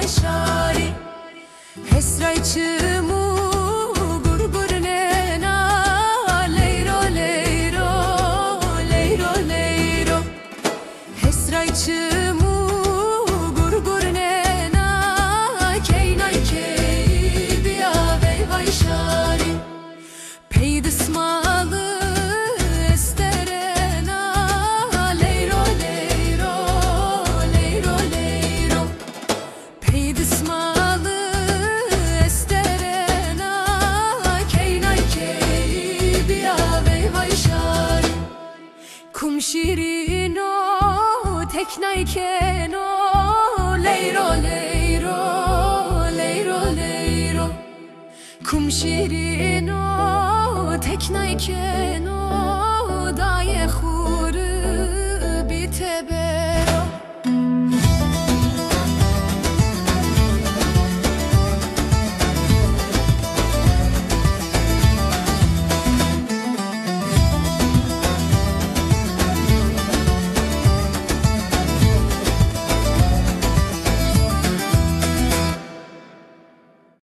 شاری حسرای چمو گرگرننا لیرو لیرو لیرو لیرو حسرای چمو گرگرننا کینای کی بیا وی وای شاری پید اسماlı esterena leyro leyro leyro leyro pید اسماlı esterena keynay key bia vey vay şari kum şirino teknay keno leyro leyro leyro leyro kum şirino teknay keno